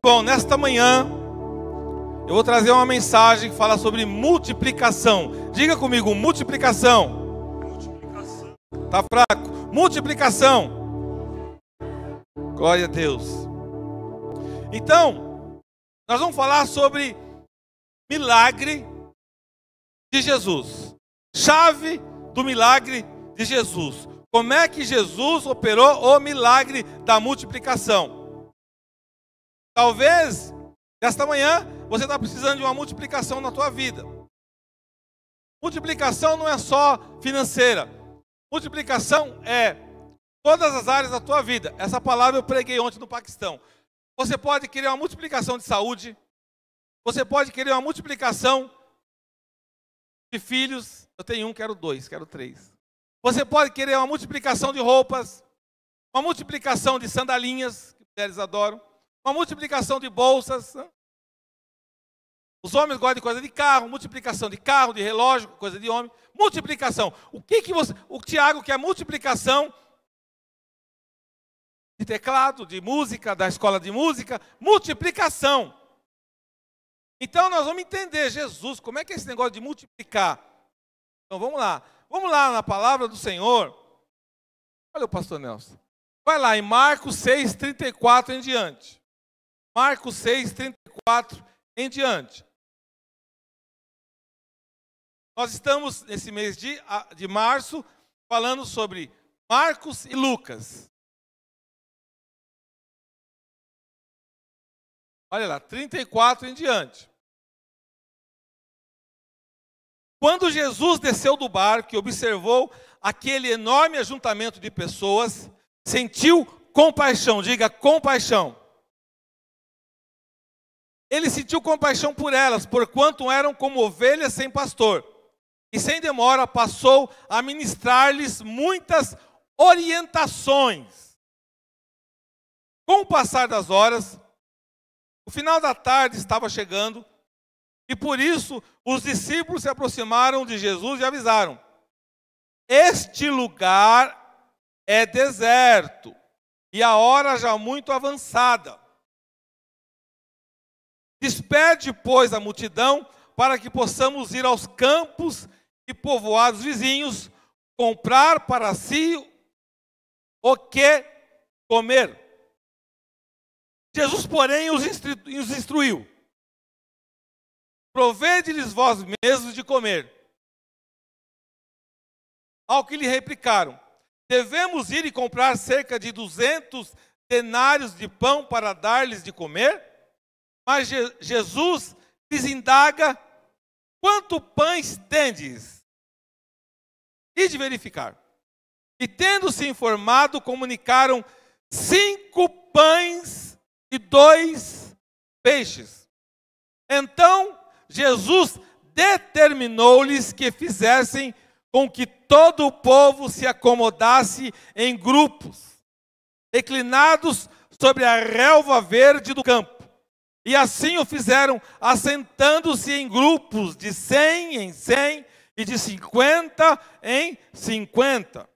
Bom, nesta manhã eu vou trazer uma mensagem que fala sobre multiplicação. Diga comigo, multiplicação. Multiplicação. Tá fraco? Multiplicação. Glória a Deus. Então, nós vamos falar sobre milagre de Jesus. Chave do milagre de Jesus. Como é que Jesus operou o milagre da multiplicação? Talvez, nesta manhã, você está precisando de uma multiplicação na tua vida. Multiplicação não é só financeira. Multiplicação é todas as áreas da tua vida. Essa palavra eu preguei ontem no Paquistão. Você pode querer uma multiplicação de saúde. Você pode querer uma multiplicação de filhos. Eu tenho um, quero dois, quero três. Você pode querer uma multiplicação de roupas. Uma multiplicação de sandalinhas, que mulheres adoram. Uma multiplicação de bolsas. Os homens gostam de coisa de carro, multiplicação de carro, de relógio, coisa de homem. Multiplicação. O Tiago quer multiplicação de teclado, de música, da escola de música. Multiplicação. Então nós vamos entender, Jesus, como é que é esse negócio de multiplicar? Então vamos lá. Vamos lá na palavra do Senhor. Olha o pastor Nelson. Vai lá em Marcos 6, 34 em diante. Marcos 6, 34 em diante. Nós estamos, nesse mês de março, falando sobre Marcos e Lucas. Olha lá, 34 em diante. Quando Jesus desceu do barco e observou aquele enorme ajuntamento de pessoas, sentiu compaixão. Diga, compaixão. Ele sentiu compaixão por elas, porquanto eram como ovelhas sem pastor. E sem demora passou a ministrar-lhes muitas orientações. Com o passar das horas, o final da tarde estava chegando, e por isso os discípulos se aproximaram de Jesus e avisaram: este lugar é deserto, e a hora já muito avançada. Despede, pois, a multidão, para que possamos ir aos campos e povoados vizinhos, comprar para si o que comer. Jesus, porém, os instruiu: provede-lhes vós mesmos de comer. Ao que lhe replicaram: devemos ir e comprar cerca de 200 denários de pão para dar-lhes de comer? Mas Jesus lhes indaga: quanto pães tendes? E de verificar. E tendo-se informado, comunicaram 5 pães e 2 peixes. Então Jesus determinou-lhes que fizessem com que todo o povo se acomodasse em grupos, reclinados sobre a relva verde do campo. E assim o fizeram, assentando-se em grupos de 100 em 100 e de 50 em 50.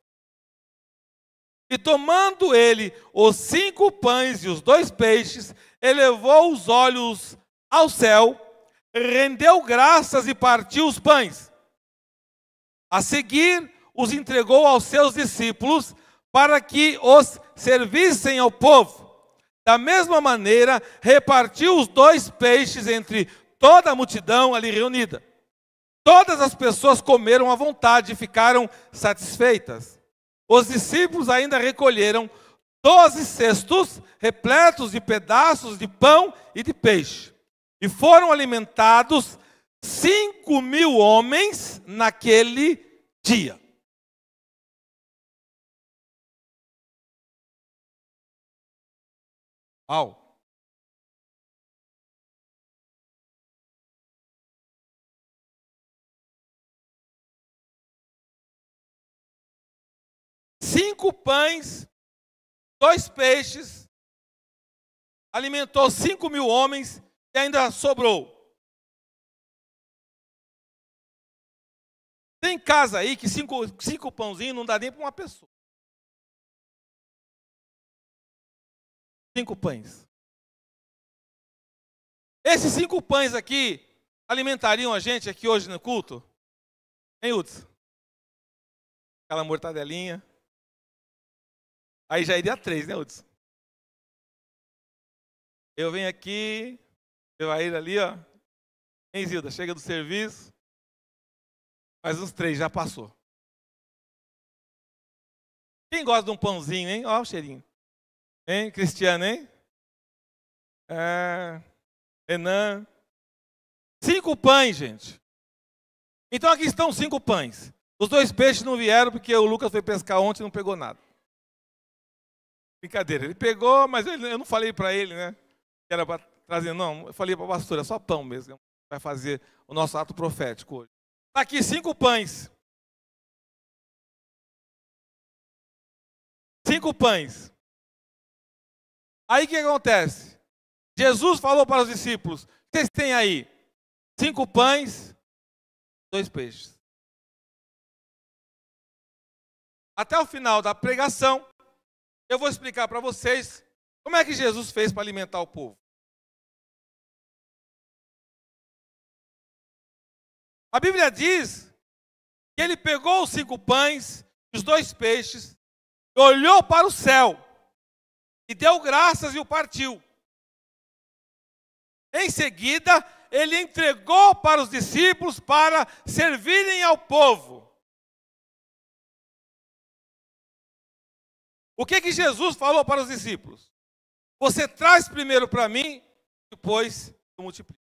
E tomando ele os 5 pães e os 2 peixes, elevou os olhos ao céu, rendeu graças e partiu os pães. A seguir, os entregou aos seus discípulos para que os servissem ao povo. Da mesma maneira, repartiu os 2 peixes entre toda a multidão ali reunida. Todas as pessoas comeram à vontade e ficaram satisfeitas. Os discípulos ainda recolheram 12 cestos repletos de pedaços de pão e de peixe. E foram alimentados 5.000 homens naquele dia. Au. Cinco pães, 2 peixes, alimentou 5.000 homens e ainda sobrou. Tem casa aí que 5 pãozinhos não dá nem para uma pessoa. 5 pães. Esses 5 pães aqui alimentariam a gente aqui hoje no culto? Hein, Hudson? Aquela mortadelinha. Aí já iria 3, né, Hudson? Eu venho aqui, eu vai ir ali, ó. Hein, Zilda? Chega do serviço. Faz uns 3, já passou. Quem gosta de um pãozinho, hein? Olha o cheirinho. Hein, Cristiano, hein? Renan. 5 pães, gente. Então aqui estão 5 pães. Os 2 peixes não vieram porque o Lucas foi pescar ontem e não pegou nada. Brincadeira. Ele pegou, mas eu não falei para ele, né? Que era para trazer, não. Eu falei para a pastora, só pão mesmo. Vai fazer o nosso ato profético hoje. Está aqui 5 pães. 5 pães. Aí o que acontece? Jesus falou para os discípulos: o que vocês têm aí? 5 pães, 2 peixes. Até o final da pregação, eu vou explicar para vocês como é que Jesus fez para alimentar o povo. A Bíblia diz que ele pegou os 5 pães, os 2 peixes, olhou para o céu e deu graças e o partiu. Em seguida, ele entregou para os discípulos para servirem ao povo. O que Jesus falou para os discípulos? Você traz primeiro para mim, depois eu multiplico.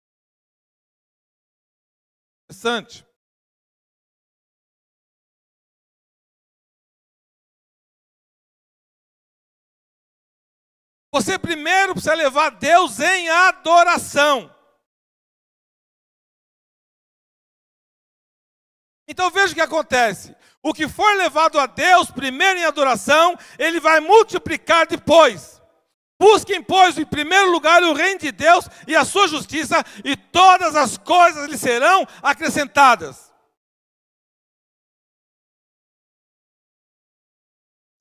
Interessante. Você primeiro precisa levar Deus em adoração. Então veja o que acontece. O que for levado a Deus primeiro em adoração, Ele vai multiplicar depois. Busquem, pois, em primeiro lugar o reino de Deus e a sua justiça, e todas as coisas lhe serão acrescentadas.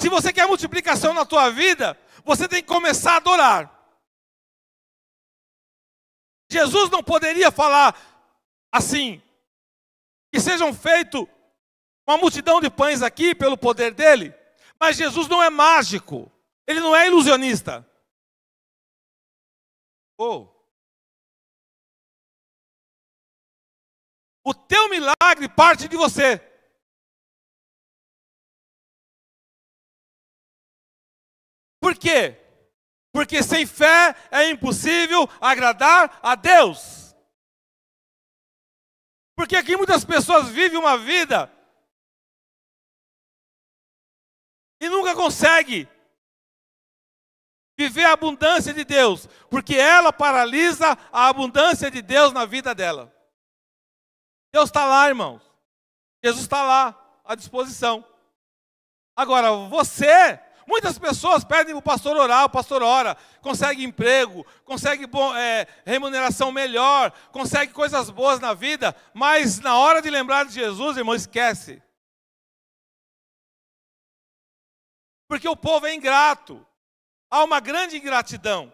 Se você quer multiplicação na tua vida, você tem que começar a adorar. Jesus não poderia falar assim: que sejam feitos uma multidão de pães aqui pelo poder dele. Mas Jesus não é mágico. Ele não é ilusionista. O teu milagre parte de você. Por quê? Porque sem fé é impossível agradar a Deus. Porque aqui muitas pessoas vivem uma vida e nunca conseguem viver a abundância de Deus, porque ela paralisa a abundância de Deus na vida dela. Deus está lá, irmãos. Jesus está lá, à disposição. Agora, muitas pessoas pedem para o pastor orar, o pastor ora, consegue emprego, consegue remuneração melhor, consegue coisas boas na vida, mas na hora de lembrar de Jesus, irmão, esquece. Porque o povo é ingrato. Há uma grande ingratidão.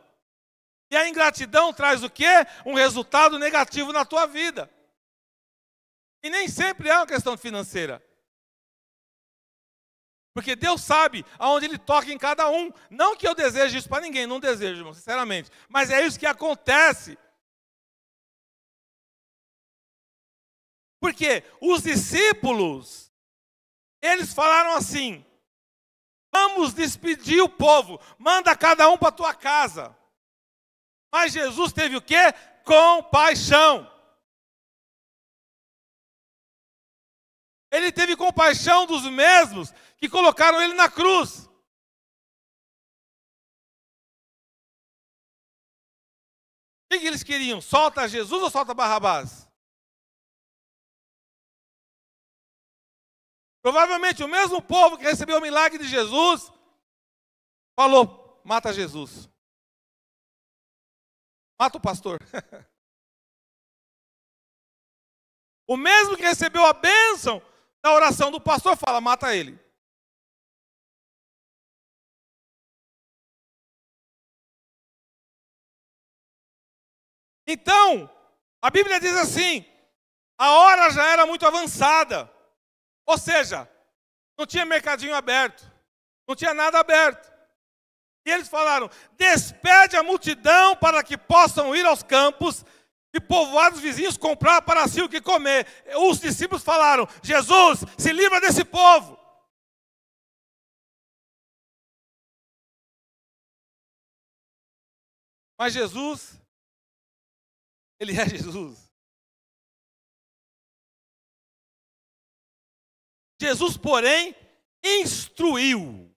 E a ingratidão traz o quê? Um resultado negativo na tua vida. E nem sempre é uma questão financeira. Porque Deus sabe aonde Ele toca em cada um. Não que eu deseje isso para ninguém, não desejo, irmão, sinceramente. Mas é isso que acontece. Porque os discípulos, eles falaram assim: vamos despedir o povo, manda cada um para a tua casa. Mas Jesus teve o quê? Compaixão. Ele teve compaixão dos mesmos que colocaram ele na cruz. O que eles queriam? Solta Jesus ou solta Barrabás? Provavelmente o mesmo povo que recebeu o milagre de Jesus falou: mata Jesus. Mata o pastor. O mesmo que recebeu a bênção da oração do pastor fala: mata ele. Então, a Bíblia diz assim, a hora já era muito avançada. Ou seja, não tinha mercadinho aberto, não tinha nada aberto. E eles falaram, despede a multidão para que possam ir aos campos e povoados vizinhos comprar para si o que comer. Os discípulos falaram, Jesus, se livra desse povo. Mas Jesus, ele é Jesus. Jesus, porém, instruiu.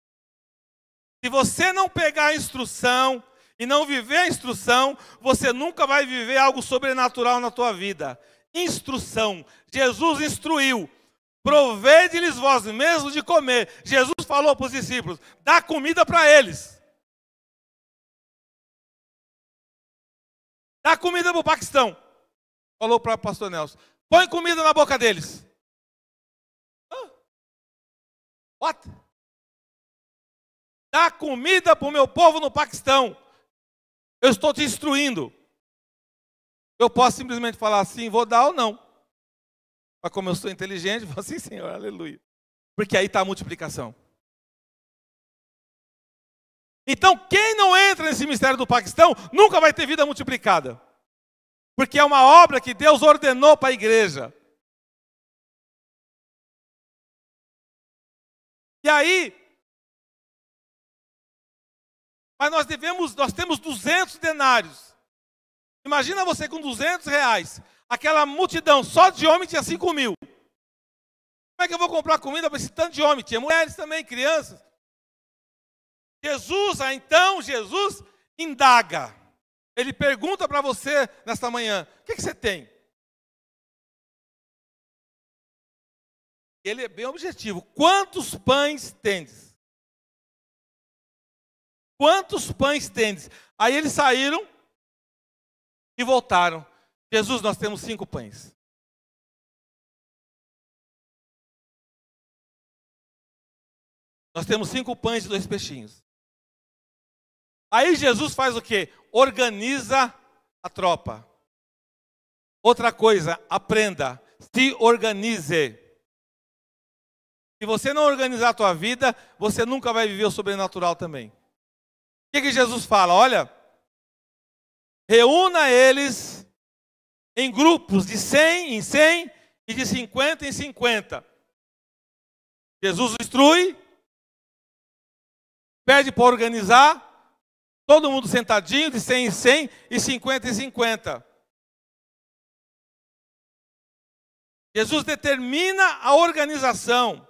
Se você não pegar a instrução e não viver a instrução, você nunca vai viver algo sobrenatural na tua vida. Instrução. Jesus instruiu. Provede-lhes vós mesmos de comer. Jesus falou para os discípulos, dá comida para eles. Dá comida para o Paquistão. Falou para o pastor Nelson. Põe comida na boca deles. What? Dá comida para o meu povo no Paquistão. Eu estou te instruindo. Eu posso simplesmente falar assim, vou dar ou não. Mas como eu sou inteligente, vou assim, Senhor, aleluia. Porque aí está a multiplicação. Então, quem não entra nesse mistério do Paquistão, nunca vai ter vida multiplicada. Porque é uma obra que Deus ordenou para a igreja. E aí, mas nós temos 200 denários. Imagina você com 200 reais. Aquela multidão, só de homem tinha 5 mil. Como é que eu vou comprar comida para esse tanto de homem? Tinha mulheres também, crianças. Jesus indaga. Ele pergunta para você nesta manhã, o que você tem? Ele é bem objetivo. Quantos pães tendes? Quantos pães tendes? Aí eles saíram e voltaram. Jesus, nós temos 5 pães. Nós temos 5 pães e 2 peixinhos. Aí Jesus faz o quê? Organiza a tropa. Outra coisa, aprenda, se organize. Se você não organizar a tua vida, você nunca vai viver o sobrenatural também. O que Jesus fala? Olha, reúna eles em grupos de 100 em 100 e de 50 em 50. Jesus instrui, pede para organizar, todo mundo sentadinho, de 100 em 100 e 50 em 50. Jesus determina a organização.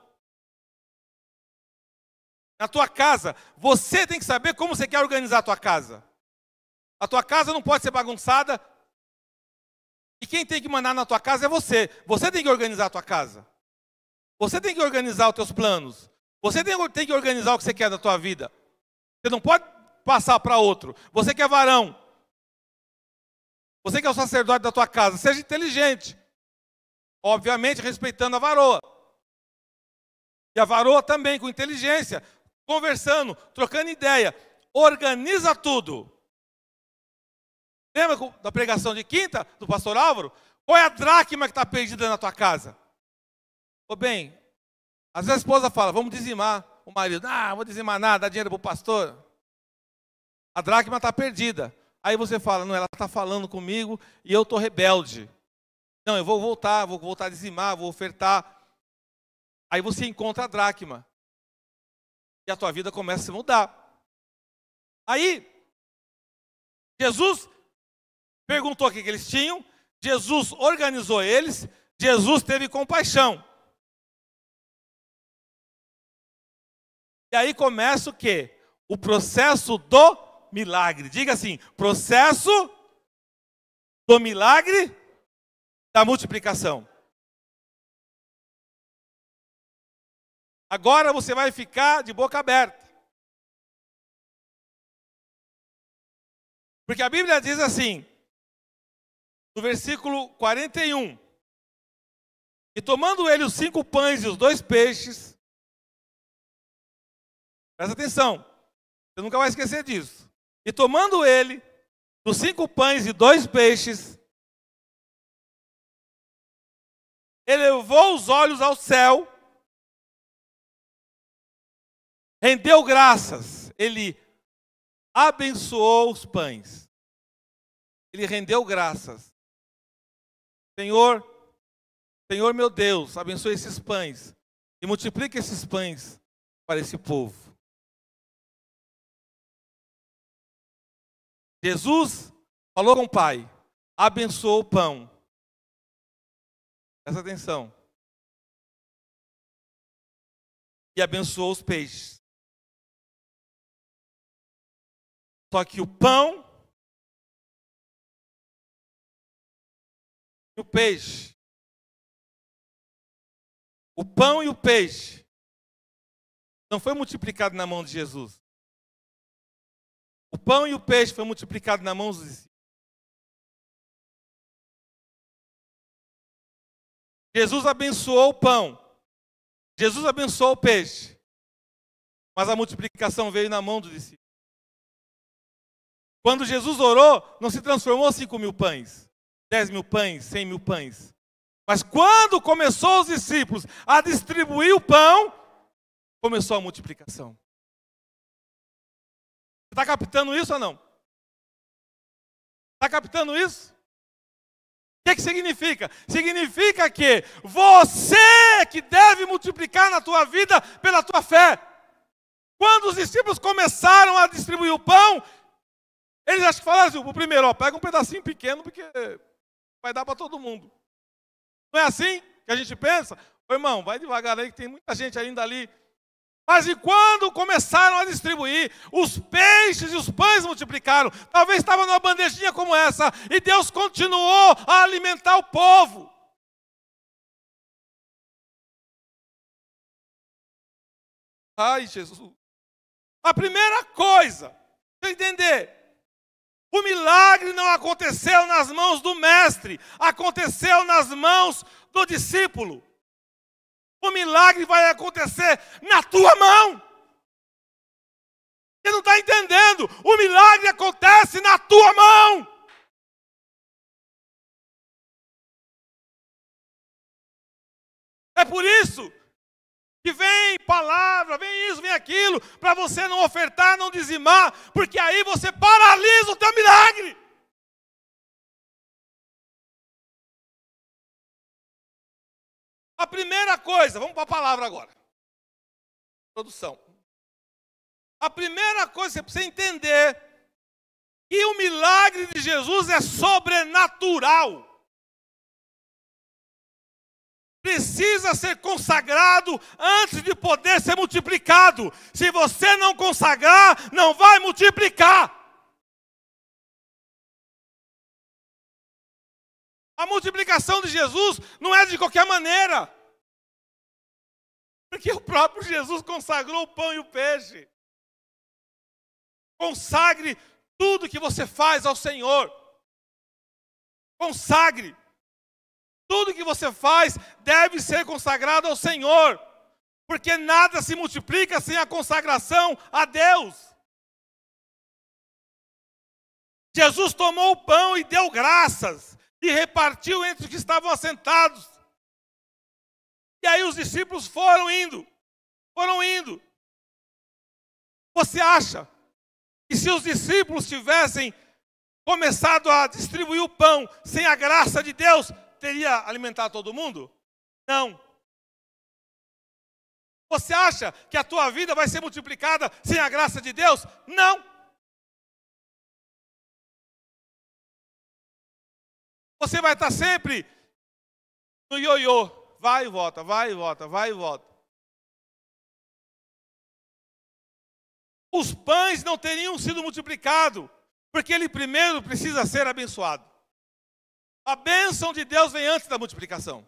Na tua casa, você tem que saber como você quer organizar a tua casa. A tua casa não pode ser bagunçada. E quem tem que mandar na tua casa é você. Você tem que organizar a tua casa. Você tem que organizar os teus planos. Você tem que organizar o que você quer da tua vida. Você não pode passar para outro. Você que é varão. Você que é o sacerdote da tua casa. Seja inteligente. Obviamente respeitando a varoa. E a varoa também com inteligência. Conversando, trocando ideia. Organiza tudo. Lembra da pregação de quinta, do pastor Álvaro? Qual é a dracma que está perdida na tua casa? Ô bem, às vezes a esposa fala, vamos dizimar. O marido, não vou dizimar nada, dá dinheiro para o pastor. A dracma está perdida. Aí você fala, não, ela está falando comigo e eu estou rebelde. Não, eu vou voltar a dizimar, vou ofertar. Aí você encontra a dracma. E a tua vida começa a se mudar. Aí, Jesus perguntou o que eles tinham, Jesus organizou eles, Jesus teve compaixão. E aí começa o quê? O processo do milagre. Diga assim, processo do milagre da multiplicação. Agora você vai ficar de boca aberta. Porque a Bíblia diz assim, no versículo 41, e tomando ele os 5 pães e os 2 peixes, presta atenção, você nunca vai esquecer disso. E tomando ele, dos 5 pães e 2 peixes, elevou os olhos ao céu, rendeu graças, ele abençoou os pães, ele rendeu graças. Senhor meu Deus, abençoe esses pães e multiplique esses pães para esse povo. Jesus falou com o Pai, abençoou o pão. Presta atenção. E abençoou os peixes. Só que o pão e o peixe, o pão e o peixe, não foi multiplicado na mão de Jesus. O pão e o peixe foi multiplicado na mão dos discípulos. Jesus abençoou o pão. Jesus abençoou o peixe. Mas a multiplicação veio na mão dos discípulos. Quando Jesus orou, não se transformou 5.000 pães, 10.000 pães, 100.000 pães. Mas quando começou os discípulos a distribuir o pão, começou a multiplicação. Está captando isso ou não? Está captando isso? O que significa? Significa que você que deve multiplicar na tua vida pela tua fé. Quando os discípulos começaram a distribuir o pão, eles acho que falaram assim, o primeiro, pega um pedacinho pequeno, porque vai dar para todo mundo. Não é assim que a gente pensa? Ô, irmão, vai devagar aí, que tem muita gente ainda ali. Mas e quando começaram a distribuir, os peixes e os pães multiplicaram. Talvez estava numa bandejinha como essa, e Deus continuou a alimentar o povo. Ai, Jesus. A primeira coisa, para entender, o milagre não aconteceu nas mãos do mestre, aconteceu nas mãos do discípulo. O milagre vai acontecer na tua mão. Você não está entendendo? O milagre acontece na tua mão. É por isso que vem palavra, vem isso, vem aquilo, para você não ofertar, não dizimar, porque aí você paralisa o teu milagre. A primeira coisa, vamos para a palavra agora. Produção. A primeira coisa que você precisa entender que o milagre de Jesus é sobrenatural. Precisa ser consagrado antes de poder ser multiplicado. Se você não consagrar, não vai multiplicar. A multiplicação de Jesus não é de qualquer maneira. Porque o próprio Jesus consagrou o pão e o peixe. Consagre tudo que você faz ao Senhor. Consagre. Tudo que você faz deve ser consagrado ao Senhor. Porque nada se multiplica sem a consagração a Deus. Jesus tomou o pão e deu graças. E repartiu entre os que estavam assentados. E aí os discípulos foram indo. Você acha que se os discípulos tivessem começado a distribuir o pão sem a graça de Deus, teria alimentado todo mundo? Não. Você acha que a tua vida vai ser multiplicada sem a graça de Deus? Não. Você vai estar sempre no ioiô. Vai e volta, vai e volta, vai e volta. Os pães não teriam sido multiplicados, porque ele primeiro precisa ser abençoado. A bênção de Deus vem antes da multiplicação.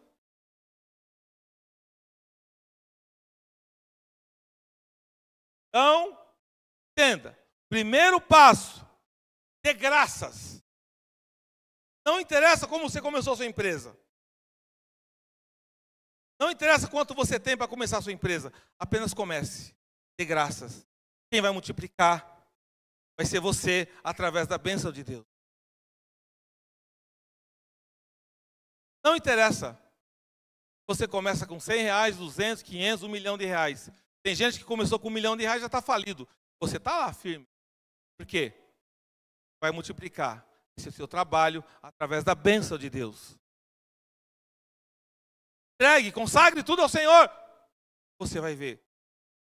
Então, entenda. Primeiro passo, dê graças. Não interessa como você começou a sua empresa. Não interessa quanto você tem para começar a sua empresa. Apenas comece. Dê graças. Quem vai multiplicar vai ser você através da bênção de Deus. Não interessa. Você começa com 100 reais, 200, 500, 1 milhão de reais. Tem gente que começou com 1 milhão de reais e já está falido. Você está lá firme. Por quê? Vai multiplicar esse seu trabalho através da bênção de Deus. Entregue, consagre tudo ao Senhor. Você vai ver.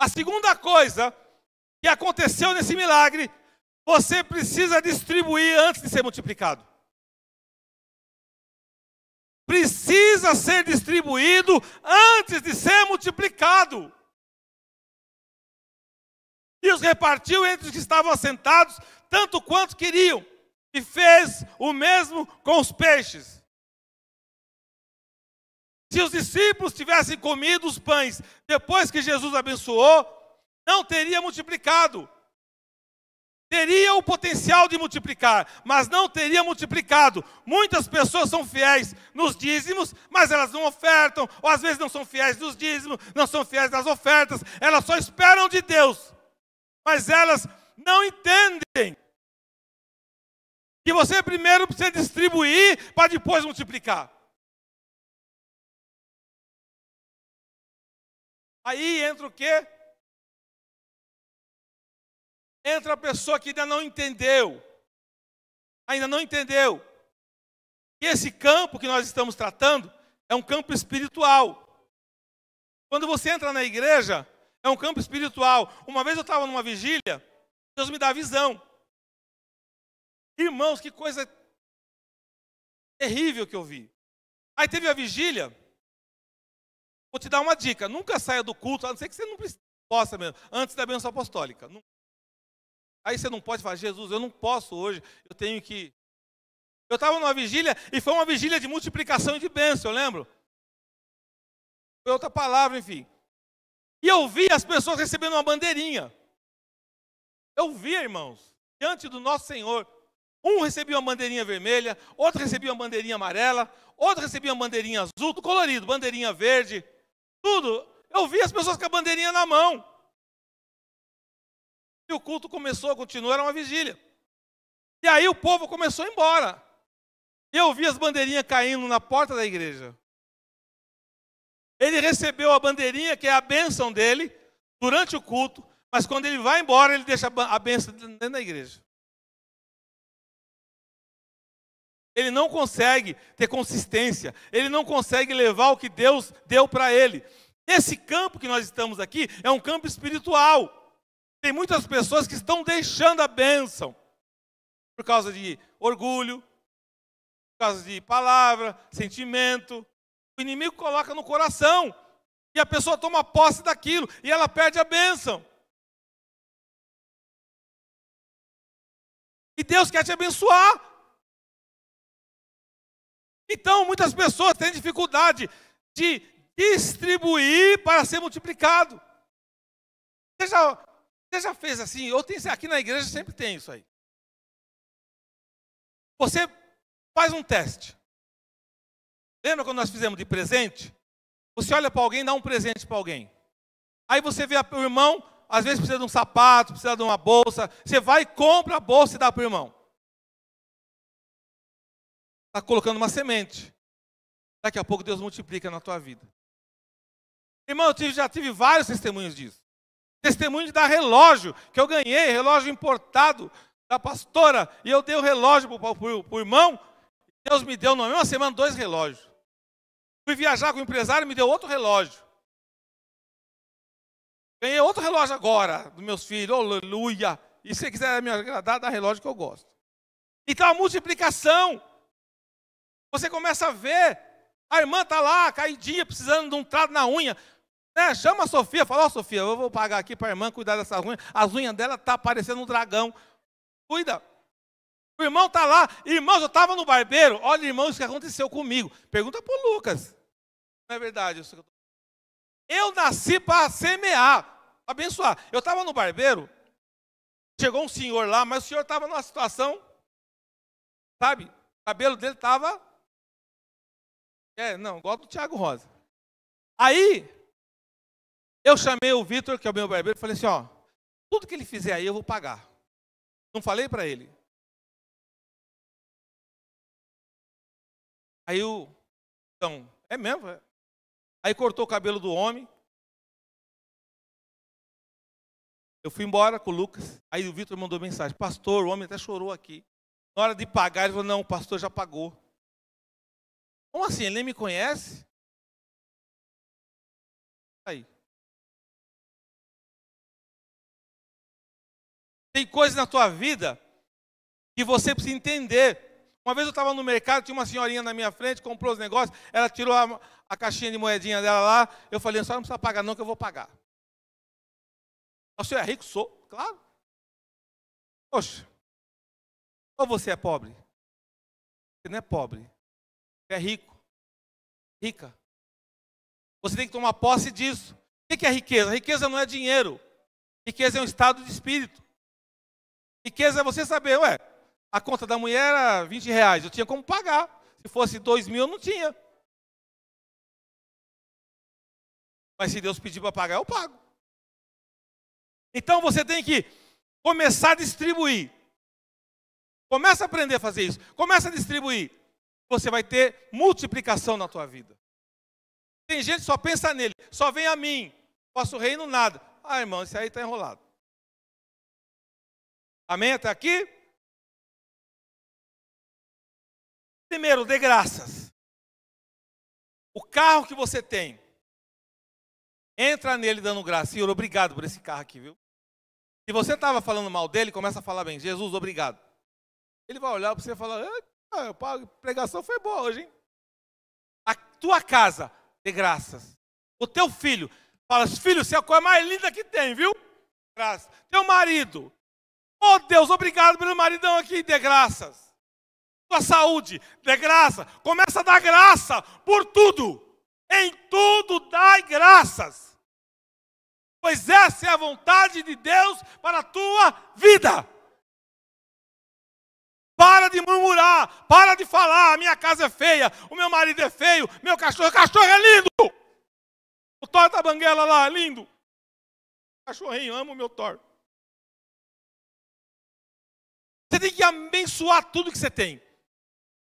A segunda coisa que aconteceu nesse milagre, você precisa distribuir antes de ser multiplicado. Precisa ser distribuído antes de ser multiplicado. E os repartiu entre os que estavam assentados, tanto quanto queriam. E fez o mesmo com os peixes. Se os discípulos tivessem comido os pães depois que Jesus abençoou, não teria multiplicado. Teria o potencial de multiplicar, mas não teria multiplicado. Muitas pessoas são fiéis nos dízimos, mas elas não ofertam, ou às vezes não são fiéis nos dízimos, não são fiéis nas ofertas, elas só esperam de Deus. Mas elas não entendem que você primeiro precisa distribuir para depois multiplicar. Aí entra o quê? Entra a pessoa que ainda não entendeu. E esse campo que nós estamos tratando é um campo espiritual. Quando você entra na igreja, é um campo espiritual. Uma vez eu estava numa vigília, Deus me dá visão. Irmãos, que coisa terrível que eu vi. Aí teve a vigília. Vou te dar uma dica. Nunca saia do culto, a não ser que você não possa mesmo, antes da bênção apostólica. Aí você não pode falar, Jesus, eu não posso hoje, eu tenho que... Eu estava numa vigília, e foi uma vigília de multiplicação e de bênção, eu lembro. Foi outra palavra, enfim. E eu vi as pessoas recebendo uma bandeirinha. Eu vi, irmãos, diante do nosso Senhor. Um recebia uma bandeirinha vermelha, outro recebia uma bandeirinha amarela, outro recebia uma bandeirinha azul, tudo colorido, bandeirinha verde, tudo. Eu vi as pessoas com a bandeirinha na mão. E o culto continuou, era uma vigília. E aí o povo começou a ir embora. E eu vi as bandeirinhas caindo na porta da igreja. Ele recebeu a bandeirinha, que é a bênção dele, durante o culto, mas quando ele vai embora, ele deixa a bênção dentro da igreja. Ele não consegue ter consistência, ele não consegue levar o que Deus deu para ele. Esse campo que nós estamos aqui é um campo espiritual. Tem muitas pessoas que estão deixando a bênção por causa de orgulho, por causa de palavra, sentimento. O inimigo coloca no coração e a pessoa toma posse daquilo e ela perde a bênção. E Deus quer te abençoar. Então, muitas pessoas têm dificuldade de distribuir para ser multiplicado. Você já fez assim? Aqui na igreja sempre tem isso aí. Você faz um teste. Lembra quando nós fizemos de presente? Você olha para alguém, dá um presente para alguém. Aí você vê o irmão, às vezes precisa de um sapato, precisa de uma bolsa. Você vai e compra a bolsa e dá para o irmão. Está colocando uma semente. Daqui a pouco Deus multiplica na tua vida. Irmão, já tive vários testemunhos disso. Testemunho de dar relógio, que eu ganhei, relógio importado da pastora, e eu dei o relógio para o irmão, Deus me deu na mesma semana 2 relógios. Fui viajar com o empresário, me deu outro relógio. Ganhei outro relógio agora, dos meus filhos, aleluia. E se você quiser me agradar, dá relógio que eu gosto. Então a multiplicação, você começa a ver, a irmã está lá, caidinha, precisando de um trato na unha. Chama a Sofia, fala, Sofia, eu vou pagar aqui para a irmã cuidar dessas unhas. As unhas dela estão parecendo um dragão. Cuida. O irmão está lá. Irmãos, eu estava no barbeiro. Olha, irmão, isso que aconteceu comigo. Pergunta para o Lucas. Não é verdade isso? Eu nasci para semear, para abençoar. Eu estava no barbeiro. Chegou um senhor lá, mas o senhor estava numa situação, sabe? O cabelo dele estava... igual do Thiago Rosa. Aí... eu chamei o Vitor, que é o meu barbeiro, e falei assim, tudo que ele fizer aí eu vou pagar. Não falei para ele. Aí Então, é mesmo. É. Aí cortou o cabelo do homem. Eu fui embora com o Lucas. Aí o Vitor mandou mensagem: pastor, o homem até chorou aqui. Na hora de pagar, ele falou: não, o pastor já pagou. Como assim? Ele nem me conhece? Aí. Tem coisas na tua vida que você precisa entender. Uma vez eu estava no mercado, tinha uma senhorinha na minha frente, comprou os negócios, ela tirou a caixinha de moedinha dela lá. Eu falei: a senhora não precisa pagar não, que eu vou pagar. O senhor é rico? Sou, claro. Poxa, ou você é pobre? Você não é pobre, você é rico, rica. Você tem que tomar posse disso. O que é riqueza? Riqueza não é dinheiro. Riqueza é um estado de espírito. Riqueza é você saber, ué, a conta da mulher era R$20, eu tinha como pagar. Se fosse 2.000, eu não tinha. Mas se Deus pedir para pagar, eu pago. Então você tem que começar a distribuir. Começa a aprender a fazer isso. Começa a distribuir. Você vai ter multiplicação na tua vida. Tem gente que só pensa nele, só vem a mim. Posso reino nada. Ah, irmão, isso aí está enrolado. Amém até aqui? Primeiro, dê graças. O carro que você tem, entra nele dando graça. Senhor, obrigado por esse carro aqui, viu? Se você estava falando mal dele, começa a falar bem. Jesus, obrigado. Ele vai olhar para você e falar: a pregação foi boa hoje, hein? A tua casa, dê graças. O teu filho, fala: filho, você é a coisa mais linda que tem, viu? Graças. Teu marido, oh Deus, obrigado pelo maridão aqui, dê graças. Tua saúde, dê graça. Começa a dar graça por tudo. Em tudo dai graças. Pois essa é a vontade de Deus para a tua vida. Para de murmurar, para de falar: a minha casa é feia, o meu marido é feio, meu cachorro é lindo. O Thor da Banguela lá, lindo. Cachorrinho, amo o meu Thor. Você tem que abençoar tudo que você tem.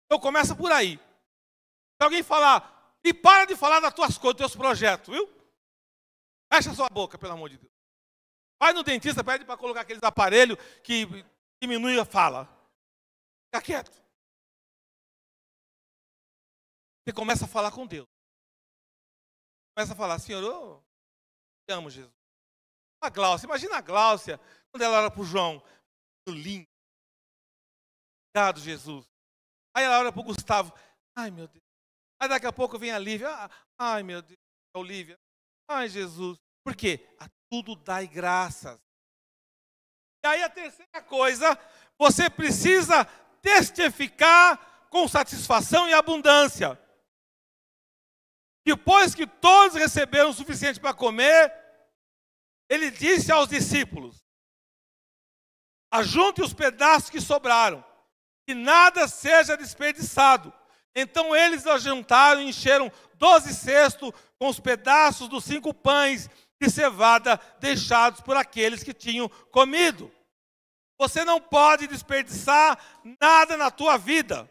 Então começa por aí. Se alguém falar, e para de falar das tuas coisas, dos teus projetos, viu? Fecha sua boca, pelo amor de Deus. Vai no dentista, pede para colocar aqueles aparelhos que diminui a fala. Fica quieto. Você começa a falar com Deus. Começa a falar: Senhor, eu te amo, Jesus. A Gláucia, imagina a Gláucia, quando ela olha para o João, lindo. Obrigado, Jesus. Aí ela olha para o Gustavo: ai, meu Deus. Aí daqui a pouco vem a Lívia: ai, meu Deus, a Olívia. Ai, Jesus. Por quê? A tudo dai graças. E aí a terceira coisa, você precisa testificar com satisfação e abundância. Depois que todos receberam o suficiente para comer, ele disse aos discípulos: ajunte os pedaços que sobraram, que nada seja desperdiçado. Então eles ajuntaram e encheram 12 cestos com os pedaços dos 5 pães de cevada deixados por aqueles que tinham comido. Você não pode desperdiçar nada na tua vida.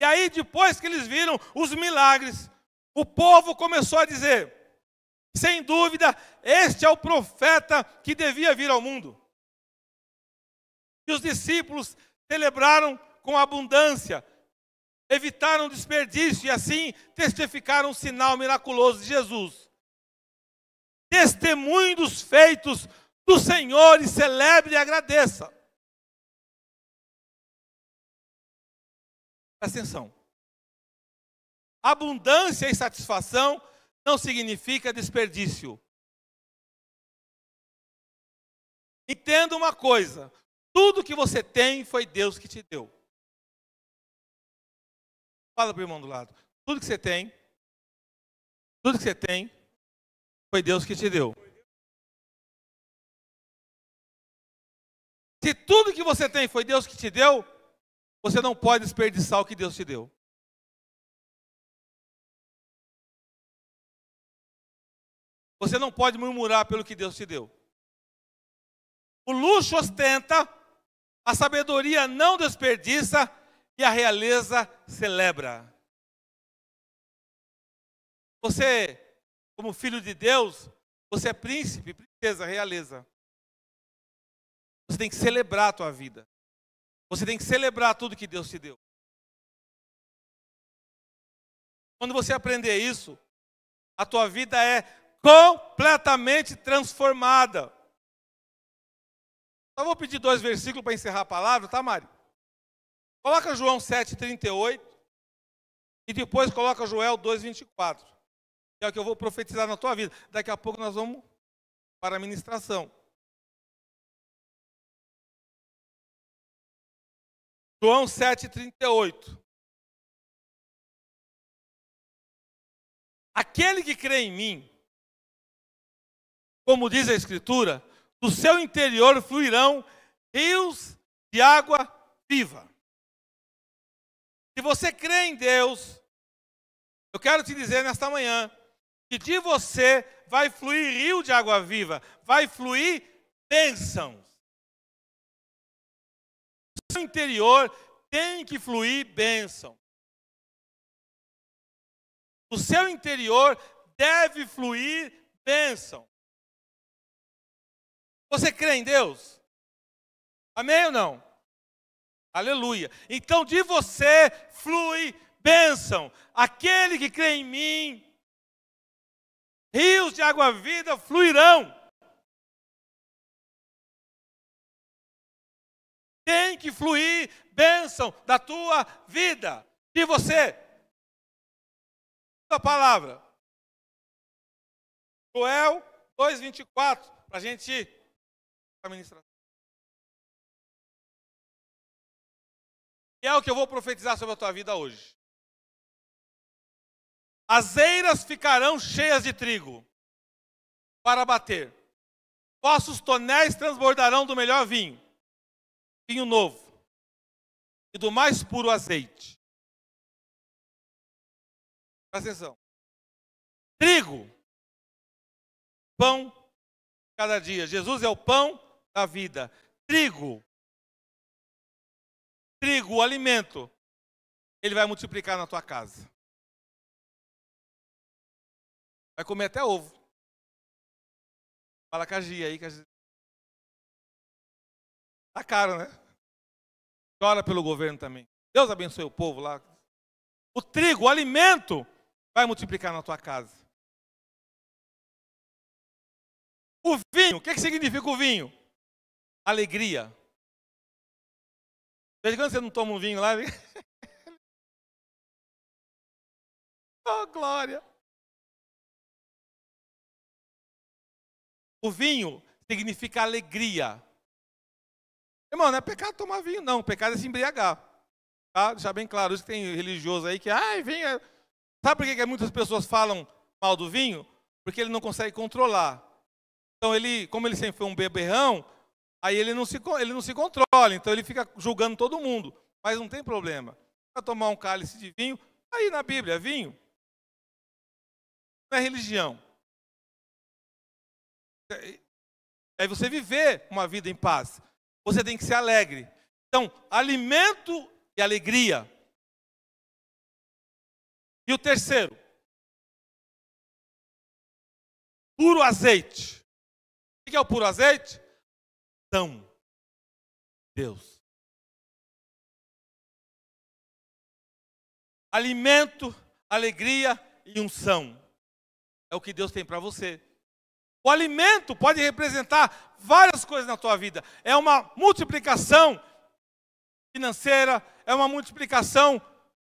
E aí, depois que eles viram os milagres, o povo começou a dizer: sem dúvida, este é o profeta que devia vir ao mundo. E os discípulos celebraram com abundância, evitaram desperdício e assim testificaram o sinal miraculoso de Jesus. Testemunhe dos feitos do Senhor e celebre e agradeça. Presta atenção. Abundância e satisfação não significa desperdício. Entenda uma coisa: tudo que você tem foi Deus que te deu. Fala para o irmão do lado: tudo que você tem foi Deus que te deu. Se tudo que você tem foi Deus que te deu, você não pode desperdiçar o que Deus te deu. Você não pode murmurar pelo que Deus te deu. O luxo ostenta, A sabedoria não desperdiça e a realeza celebra. Você, como filho de Deus, você é príncipe, princesa, realeza. Você tem que celebrar a tua vida. Você tem que celebrar tudo que Deus te deu. Quando você aprender isso, a tua vida é completamente transformada. Só vou pedir 2 versículos para encerrar a palavra, tá, Mari? Coloca João 7,38 e depois coloca Joel 2,24. Que é o que eu vou profetizar na tua vida. Daqui a pouco nós vamos para a ministração. João 7,38. Aquele que crê em mim, como diz a Escritura, do seu interior fluirão rios de água viva. Se você crê em Deus, eu quero te dizer nesta manhã, que de você vai fluir rio de água viva, vai fluir bênçãos. Do seu interior tem que fluir bênção. Do seu interior deve fluir bênção. Você crê em Deus? Amém ou não? Aleluia. Então de você flui bênção. Aquele que crê em mim, rios de água viva fluirão. Tem que fluir bênção da tua vida. De você. A palavra. Joel 2,24. Para a gente ministrar. E é o que eu vou profetizar sobre a tua vida hoje. As eiras ficarão cheias de trigo para bater. Vossos tonéis transbordarão do melhor vinho, vinho novo, e do mais puro azeite. Presta atenção. Trigo, pão cada dia. Jesus é o pão da vida. Trigo, o alimento, ele vai multiplicar na tua casa. Vai comer até ovo. Fala com a Gia aí. Tá caro, né? Chora pelo governo também. Deus abençoe o povo lá. O trigo, o alimento, vai multiplicar na tua casa. O vinho, o que significa o vinho? Alegria. Desde quando você não toma um vinho lá? Oh, glória. O vinho significa alegria. Irmão, não é pecado tomar vinho, não. O pecado é se embriagar. Tá? Deixar bem claro. Isso que tem religioso aí que, vinho é... Sabe por que muitas pessoas falam mal do vinho? Porque ele não consegue controlar. Então, como ele sempre foi um beberrão, aí ele não se controla. Então, ele fica julgando todo mundo. Mas não tem problema. Para tomar um cálice de vinho, aí na Bíblia, é vinho. Não é religião. É você viver uma vida em paz. Você tem que ser alegre. Então, alimento e alegria. E o terceiro, puro azeite. O que é o puro azeite? Então, Deus. Alimento, alegria e unção. É o que Deus tem para você. O alimento pode representar várias coisas na tua vida. É uma multiplicação financeira, é uma multiplicação.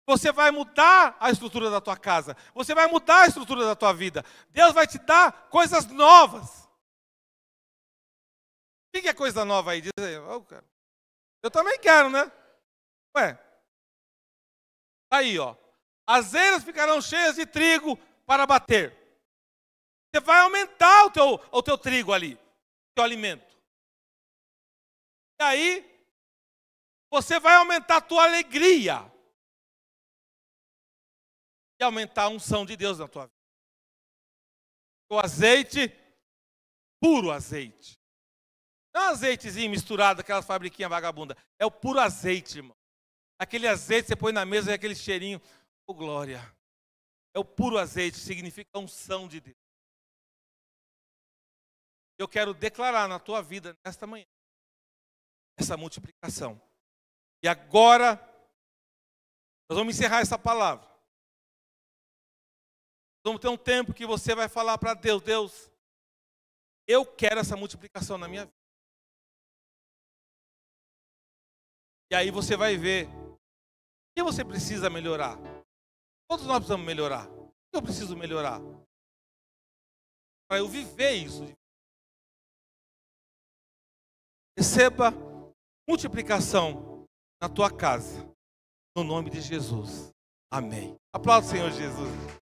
Você vai mudar a estrutura da tua casa. Você vai mudar a estrutura da tua vida. Deus vai te dar coisas novas. O que é coisa nova aí? Diz aí. Oh, cara. Eu também quero, né? Ué. Aí, ó. As eiras ficarão cheias de trigo para bater. Você vai aumentar o teu trigo ali, o teu alimento. E aí, você vai aumentar a tua alegria. E aumentar a unção de Deus na tua vida. O azeite, puro azeite. Não é um azeitezinho misturado, aquelas fabriquinhas vagabunda. É o puro azeite, irmão. Aquele azeite você põe na mesa e aquele cheirinho. Oh, glória. É o puro azeite, significa a unção de Deus. Eu quero declarar na tua vida, nesta manhã, essa multiplicação. E agora, nós vamos encerrar essa palavra. Vamos ter um tempo que você vai falar para Deus, Deus, eu quero essa multiplicação na minha vida. E aí você vai ver o que você precisa melhorar. Todos nós precisamos melhorar. O que eu preciso melhorar? Para eu viver isso. Receba multiplicação na tua casa. No nome de Jesus. Amém. Aplauda o Senhor Jesus.